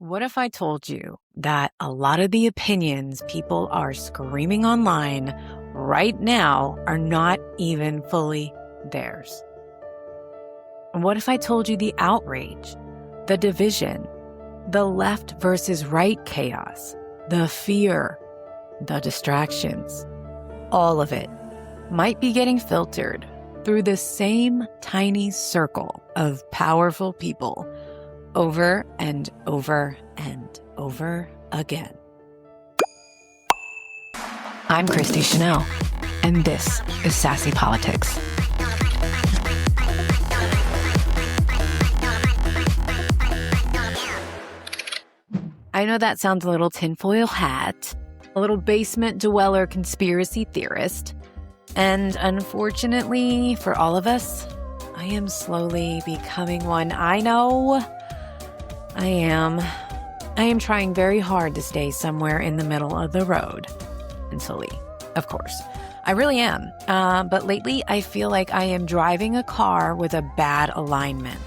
What if I told you that a lot of the opinions people are screaming online right now are not even fully theirs? What if I told you the outrage, the division, the left versus right chaos, the fear, the distractions, all of it might be getting filtered through the same tiny circle of powerful people over and over and over again? I'm Christy Chanelle, and this is Sassy Politics. I know that sounds a little tinfoil hat, a little basement dweller conspiracy theorist, and unfortunately for all of us, I am slowly becoming one. I know I am trying very hard to stay somewhere in the middle of the road. Mentally, of course. I really am. But lately, I feel like I am driving a car with a bad alignment.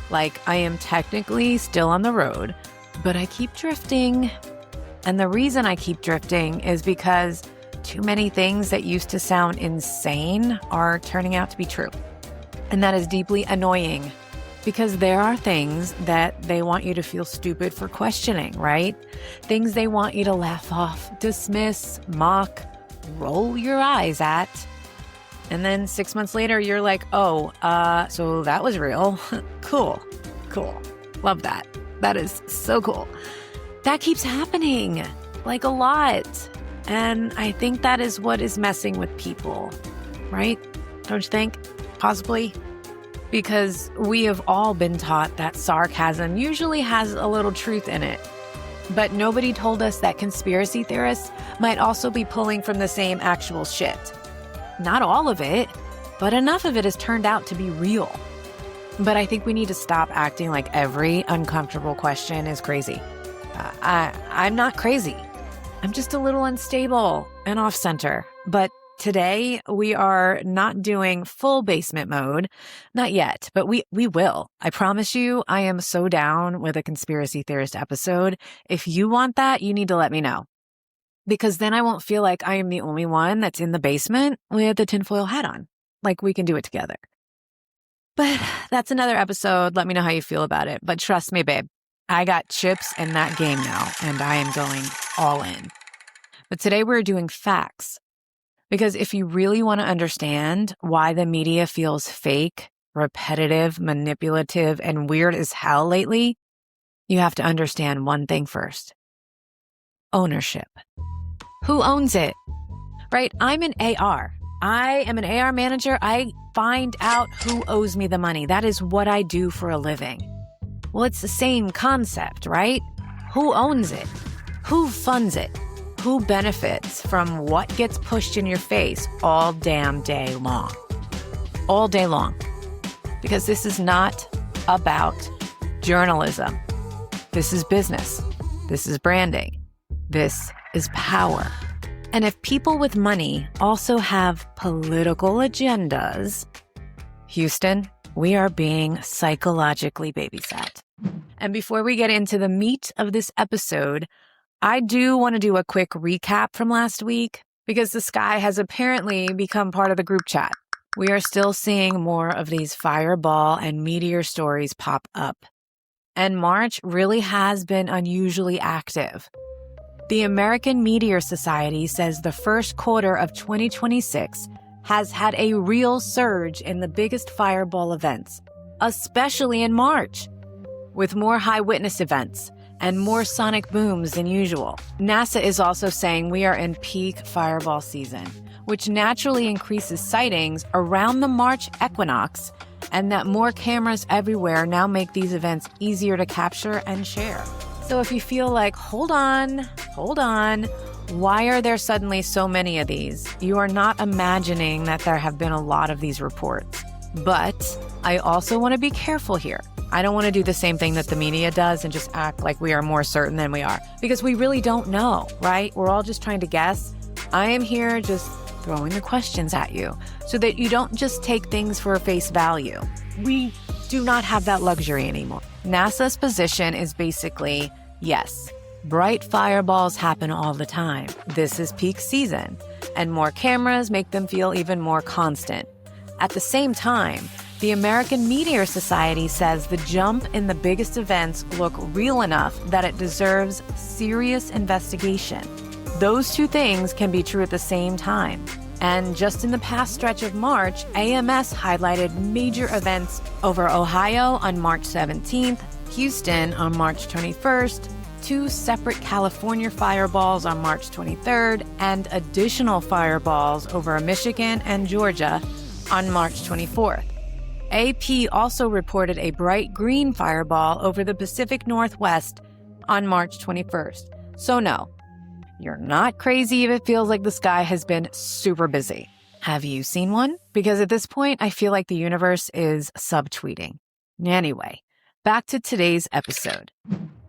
Like I am technically still on the road, but I keep drifting. And the reason I keep drifting is because too many things that used to sound insane are turning out to be true. And that is deeply annoying because there are things that they want you to feel stupid for questioning, right? Things they want you to laugh off, dismiss, mock, roll your eyes at. And then 6 months later, you're like, oh, so that was real. Cool. Love that. That is so cool. That keeps happening, like a lot. And I think that is what is messing with people, right? Don't you think? Possibly. Because we have all been taught that sarcasm usually has a little truth in it. But nobody told us that conspiracy theorists might also be pulling from the same actual shit. Not all of it, but enough of it has turned out to be real. But I think we need to stop acting like every uncomfortable question is crazy. I'm not crazy. I'm just a little unstable and off-center. But today, we are not doing full basement mode. Not yet, but we will. I promise you, I am so down with a conspiracy theorist episode. If you want that, you need to let me know. Because then I won't feel like I am the only one that's in the basement with the tinfoil hat on. Like we can do it together. But that's another episode. Let me know how you feel about it. But trust me, babe, I got chips in that game now, and I am going all in. But today we're doing facts. Because if you really want to understand why the media feels fake, repetitive, manipulative, and weird as hell lately, you have to understand one thing first. Ownership. Who owns it? Right? I'm an AR. I am an AR manager. I find out who owes me the money. That is what I do for a living. Well, it's the same concept, right? Who owns it? Who funds it? Who benefits from what gets pushed in your face all damn day long? All day long. Because this is not about journalism. This is business. This is branding. This is power. And if people with money also have political agendas, Houston, we are being psychologically babysat. And before we get into the meat of this episode, I do want to do a quick recap from last week because the sky has apparently become part of the group chat. We are still seeing more of these fireball and meteor stories pop up. And March really has been unusually active. The American Meteor Society says the first quarter of 2026 has had a real surge in the biggest fireball events, especially in March, with more high witness events and more sonic booms than usual. NASA is also saying we are in peak fireball season, which naturally increases sightings around the March equinox, and that more cameras everywhere now make these events easier to capture and share. So if you feel like, hold on, why are there suddenly so many of these? You are not imagining that there have been a lot of these reports. But I also want to be careful here. I don't want to do the same thing that the media does and just act like we are more certain than we are, because we really don't know, right? We're all just trying to guess. I am here just throwing the questions at you so that you don't just take things for face value. We do not have that luxury anymore. NASA's position is basically Yes, bright fireballs happen all the time. This is peak season, and more cameras make them feel even more constant. At the same time, the American Meteor Society says the jump in the biggest events look real enough that it deserves serious investigation. Those two things can be true at the same time. And just in the past stretch of March, AMS highlighted major events over Ohio on March 17th, Houston on March 21st, 2 separate California fireballs on March 23rd, and additional fireballs over Michigan and Georgia on March 24th. AP also reported a bright green fireball over the Pacific Northwest on March 21st. So no, you're not crazy if it feels like the sky has been super busy. Have you seen one? Because at this point, I feel like the universe is subtweeting. Anyway, back to today's episode.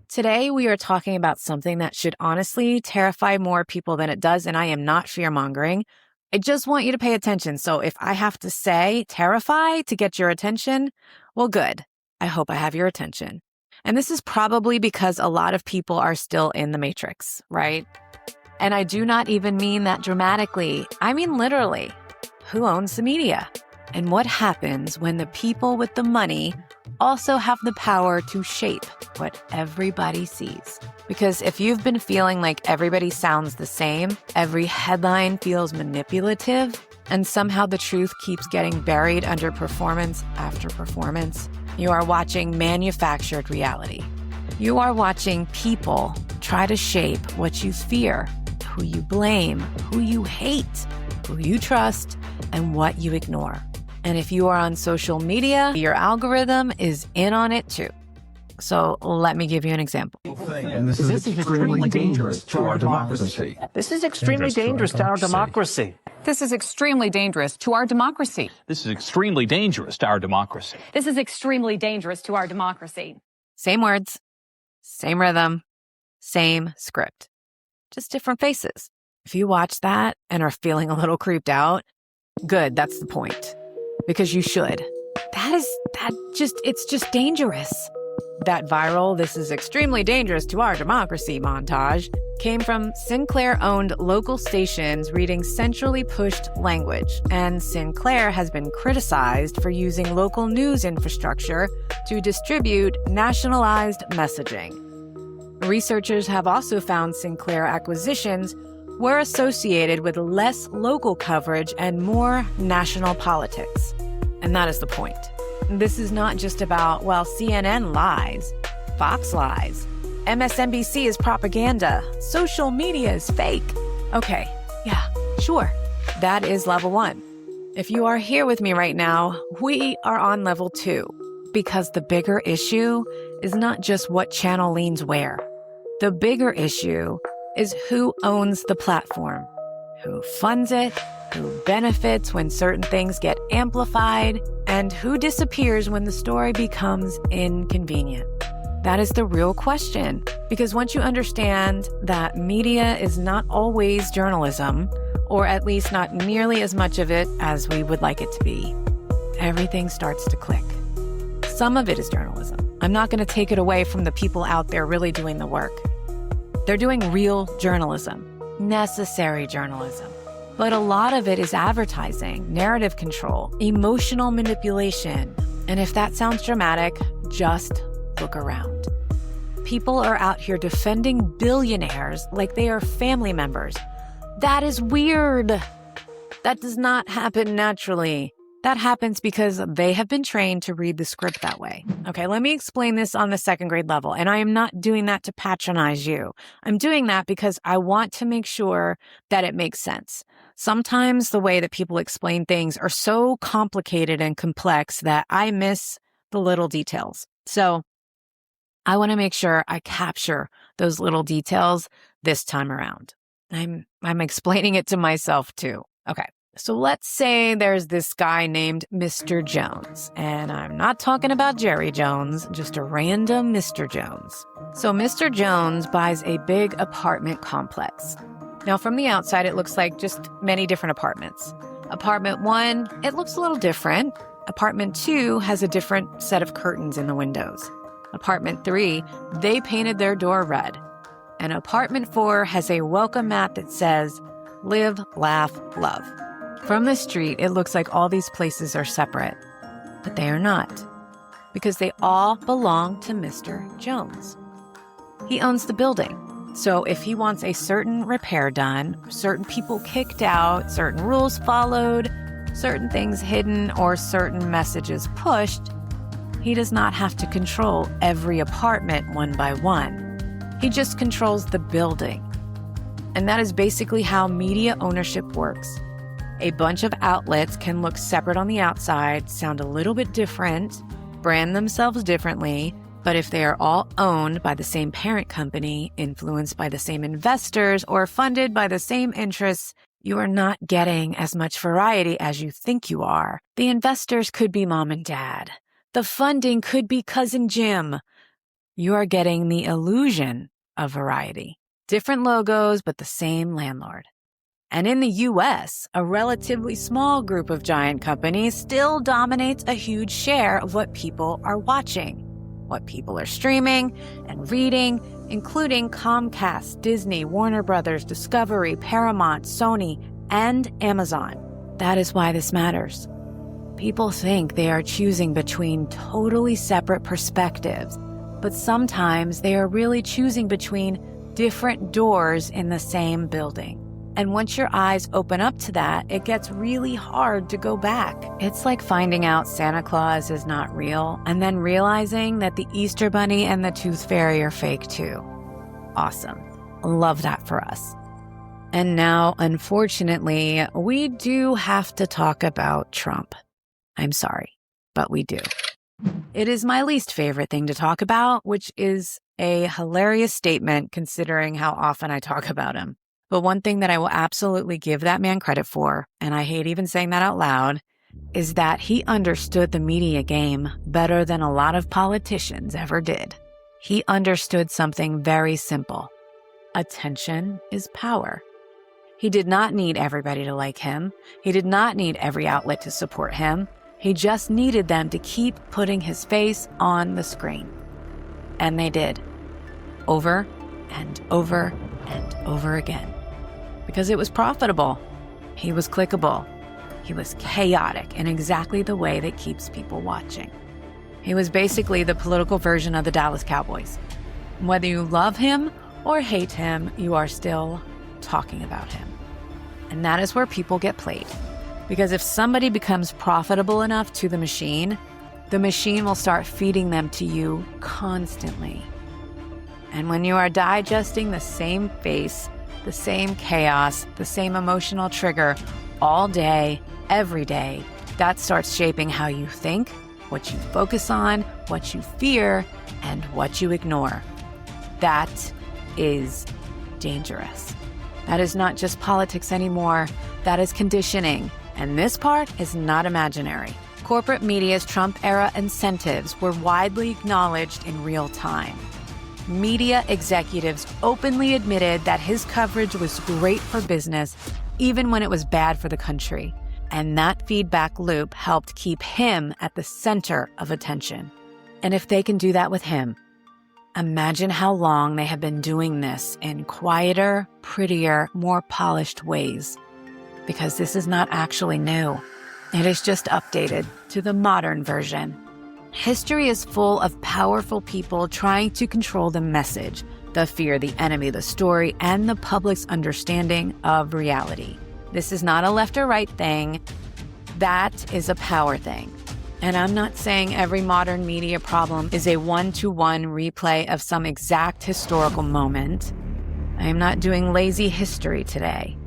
Today, we are talking about something that should honestly terrify more people than it does, and I am not fear-mongering. I just want you to pay attention. So if I have to say terrify to get your attention, well, good. I hope I have your attention. And this is probably because a lot of people are still in the Matrix, right? And I do not even mean that dramatically. I mean literally. Who owns the media? And what happens when the people with the money also have the power to shape what everybody sees? Because if you've been feeling like everybody sounds the same, every headline feels manipulative, and somehow the truth keeps getting buried under performance after performance, you are watching manufactured reality. You are watching people try to shape what you fear, who you blame, who you hate, who you trust, and what you ignore. And if you are on social media, your algorithm is in on it too. So let me give you an example. And this is extremely dangerous to our democracy. This is extremely dangerous to our democracy. This is extremely dangerous to our democracy. This is extremely dangerous to our democracy. This is extremely dangerous to our democracy. Same words, same rhythm, same script, just different faces. If you watch that and are feeling a little creeped out, good, that's the point. Because you should. It's just dangerous. That viral, "This is extremely dangerous to our democracy" montage came from Sinclair-owned local stations reading centrally pushed language, and Sinclair has been criticized for using local news infrastructure to distribute nationalized messaging. Researchers have also found Sinclair acquisitions were associated with less local coverage and more national politics. And that is the point. This is not just about, well, CNN lies, Fox lies, MSNBC is propaganda, social media is fake. Okay, yeah, sure. That is level 1. If you are here with me right now, we are on level 2, because the bigger issue is not just what channel leans where. The bigger issue is who owns the platform, who funds it, who benefits when certain things get amplified, and who disappears when the story becomes inconvenient. That is the real question, because once you understand that media is not always journalism, or at least not nearly as much of it as we would like it to be, everything starts to click. Some of it is journalism. I'm not going to take it away from the people out there really doing the work. They're doing real journalism, necessary journalism. But a lot of it is advertising, narrative control, emotional manipulation. And if that sounds dramatic, just look around. People are out here defending billionaires like they are family members. That is weird. That does not happen naturally. That happens because they have been trained to read the script that way. Okay, let me explain this on the second grade level. And I am not doing that to patronize you. I'm doing that because I want to make sure that it makes sense. Sometimes the way that people explain things are so complicated and complex that I miss the little details. So I want to make sure I capture those little details this time around. I'm explaining it to myself too. Okay. So let's say there's this guy named Mr. Jones, and I'm not talking about Jerry Jones, just a random Mr. Jones. So Mr. Jones buys a big apartment complex. Now from the outside, it looks like just many different apartments. Apartment 1, it looks a little different. Apartment 2 has a different set of curtains in the windows. Apartment 3, they painted their door red. And Apartment 4 has a welcome mat that says, live, laugh, love. From the street, it looks like all these places are separate, but they are not, because they all belong to Mr. Jones. He owns the building, so if he wants a certain repair done, certain people kicked out, certain rules followed, certain things hidden, or certain messages pushed, he does not have to control every apartment one by one. He just controls the building. And that is basically how media ownership works. A bunch of outlets can look separate on the outside, sound a little bit different, brand themselves differently, but if they are all owned by the same parent company, influenced by the same investors, or funded by the same interests, you are not getting as much variety as you think you are. The investors could be mom and dad. The funding could be cousin Jim. You are getting the illusion of variety. Different logos, but the same landlord. And in the US, a relatively small group of giant companies still dominates a huge share of what people are watching, what people are streaming and reading, including Comcast, Disney, Warner Brothers, Discovery, Paramount, Sony, and Amazon. That is why this matters. People think they are choosing between totally separate perspectives, but sometimes they are really choosing between different doors in the same building. And once your eyes open up to that, it gets really hard to go back. It's like finding out Santa Claus is not real and then realizing that the Easter Bunny and the Tooth Fairy are fake too. Awesome. Love that for us. And now, unfortunately, we do have to talk about Trump. I'm sorry, but we do. It is my least favorite thing to talk about, which is a hilarious statement considering how often I talk about him. But one thing that I will absolutely give that man credit for, and I hate even saying that out loud, is that he understood the media game better than a lot of politicians ever did. He understood something very simple. Attention is power. He did not need everybody to like him. He did not need every outlet to support him. He just needed them to keep putting his face on the screen. And they did. Over and over and over again. Because it was profitable. He was clickable. He was chaotic in exactly the way that keeps people watching. He was basically the political version of the Dallas Cowboys. Whether you love him or hate him, you are still talking about him. And that is where people get played. Because if somebody becomes profitable enough to the machine will start feeding them to you constantly. And when you are digesting the same face, the same chaos, the same emotional trigger all day, every day, that starts shaping how you think, what you focus on, what you fear, and what you ignore. That is dangerous. That is not just politics anymore. That is conditioning. And this part is not imaginary. Corporate media's Trump-era incentives were widely acknowledged in real time. Media executives openly admitted that his coverage was great for business, even when it was bad for the country. And that feedback loop helped keep him at the center of attention. And if they can do that with him, imagine how long they have been doing this in quieter, prettier, more polished ways. Because this is not actually new. It is just updated to the modern version. History is full of powerful people trying to control the message, the fear, the enemy, the story, and the public's understanding of reality. This is not a left or right thing. That is a power thing. And I'm not saying every modern media problem is a one-to-one replay of some exact historical moment. I am not doing lazy history today.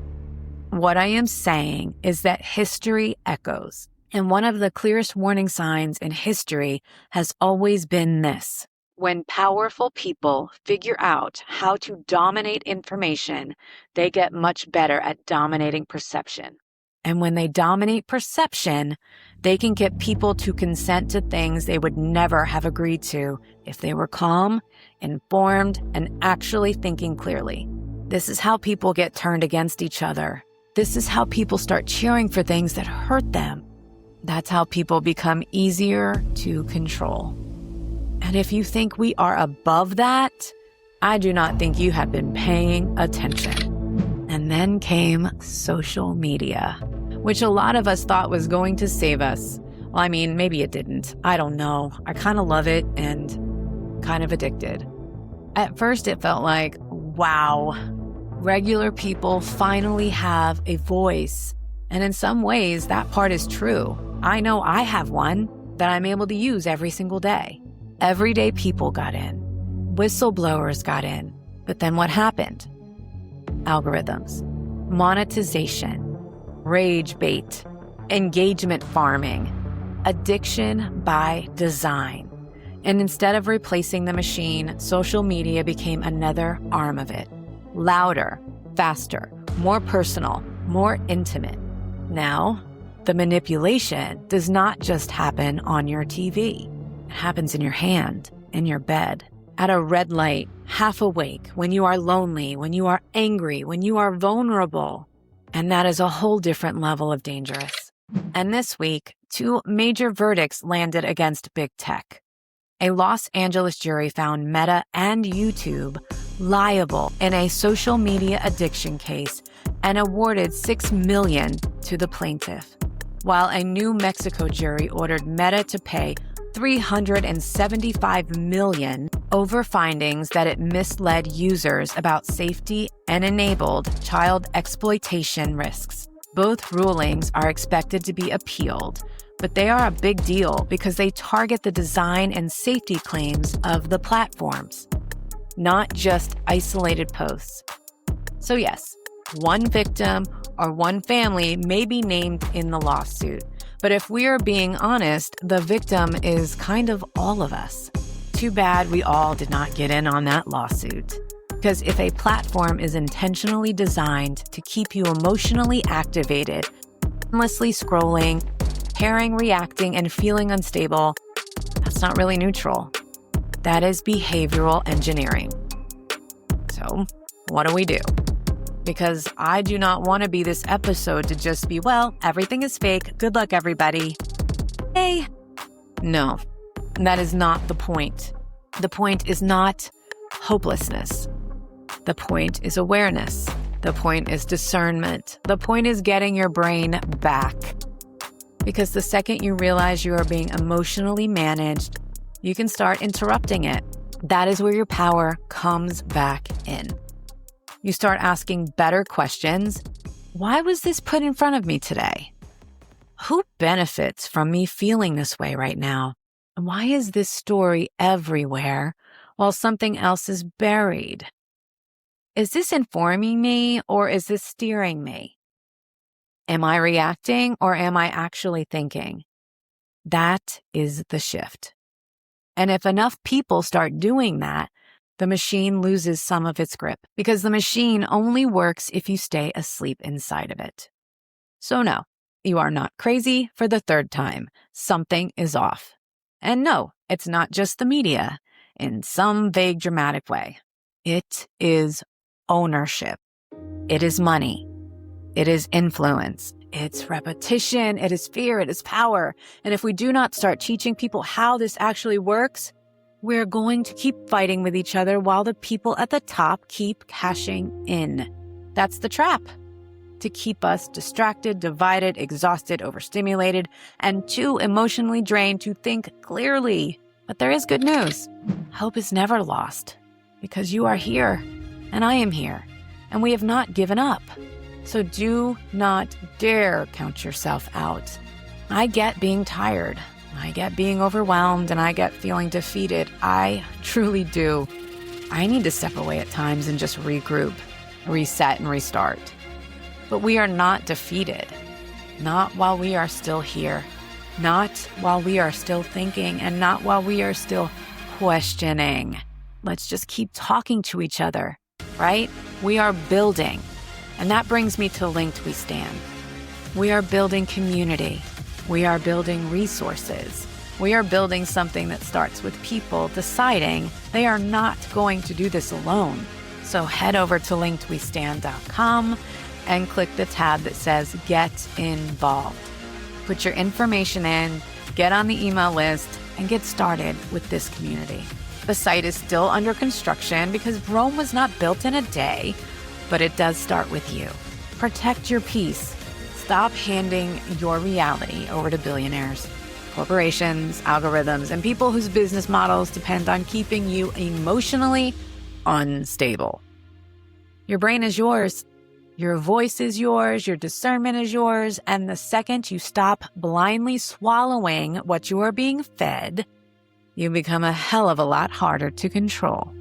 What I am saying is that history echoes. And one of the clearest warning signs in history has always been this. When powerful people figure out how to dominate information, they get much better at dominating perception. And when they dominate perception, they can get people to consent to things they would never have agreed to if they were calm, informed, and actually thinking clearly. This is how people get turned against each other. This is how people start cheering for things that hurt them. That's how people become easier to control. And if you think we are above that, I do not think you have been paying attention. And then came social media, which a lot of us thought was going to save us. Well, I mean, maybe it didn't. I don't know. I kind of love it and kind of addicted. At first, it felt like, wow, regular people finally have a voice. And in some ways, that part is true. I know I have one that I'm able to use every single day. Everyday people got in. Whistleblowers got in. But then what happened? Algorithms, monetization, rage bait, engagement farming, addiction by design. And instead of replacing the machine, social media became another arm of it. Louder, faster, more personal, more intimate. Now, the manipulation does not just happen on your TV. It happens in your hand, in your bed, at a red light, half awake, when you are lonely, when you are angry, when you are vulnerable. And that is a whole different level of dangerous. And this week, 2 major verdicts landed against big tech. A Los Angeles jury found Meta and YouTube liable in a social media addiction case and awarded $6 million to the plaintiff, while a New Mexico jury ordered Meta to pay $375 million over findings that it misled users about safety and enabled child exploitation risks. Both rulings are expected to be appealed, but they are a big deal because they target the design and safety claims of the platforms, not just isolated posts. So yes, one victim or one family may be named in the lawsuit, but if we are being honest, the victim is kind of all of us. Too bad we all did not get in on that lawsuit. Because if a platform is intentionally designed to keep you emotionally activated, endlessly scrolling, pairing, reacting, and feeling unstable, that's not really neutral. That is behavioral engineering. So, what do we do? Because I do not want to be this episode to just be, well, everything is fake. Good luck, everybody. Hey. No, that is not the point. The point is not hopelessness. The point is awareness. The point is discernment. The point is getting your brain back. Because the second you realize you are being emotionally managed, you can start interrupting it. That is where your power comes back in. You start asking better questions. Why was this put in front of me today? Who benefits from me feeling this way right now? And why is this story everywhere while something else is buried? Is this informing me or is this steering me? Am I reacting or am I actually thinking? That is the shift. And if enough people start doing that, the machine loses some of its grip because the machine only works if you stay asleep inside of it. So no, you are not crazy for the 3rd time. Something is off. And no, it's not just the media in some vague dramatic way. It is ownership. It is money. It is influence. It's repetition. It is fear. It is power. And if we do not start teaching people how this actually works, we're going to keep fighting with each other while the people at the top keep cashing in. That's the trap. To keep us distracted, divided, exhausted, overstimulated, and too emotionally drained to think clearly. But there is good news. Hope is never lost because you are here and I am here and we have not given up. So do not dare count yourself out. I get being tired. I get being overwhelmed and I get feeling defeated. I truly do. I need to step away at times and just regroup, reset, and restart. But we are not defeated. Not while we are still here. Not while we are still thinking and not while we are still questioning. Let's just keep talking to each other, right? We are building. And that brings me to Linked We Stand. We are building community. We are building resources. We are building something that starts with people deciding they are not going to do this alone. So head over to linkedwestand.com and click the tab that says Get Involved. Put your information in, get on the email list, and get started with this community. The site is still under construction because Rome was not built in a day, but it does start with you. Protect your peace. Stop handing your reality over to billionaires, corporations, algorithms, and people whose business models depend on keeping you emotionally unstable. Your brain is yours. Your voice is yours. Your discernment is yours. And the second you stop blindly swallowing what you are being fed, you become a hell of a lot harder to control.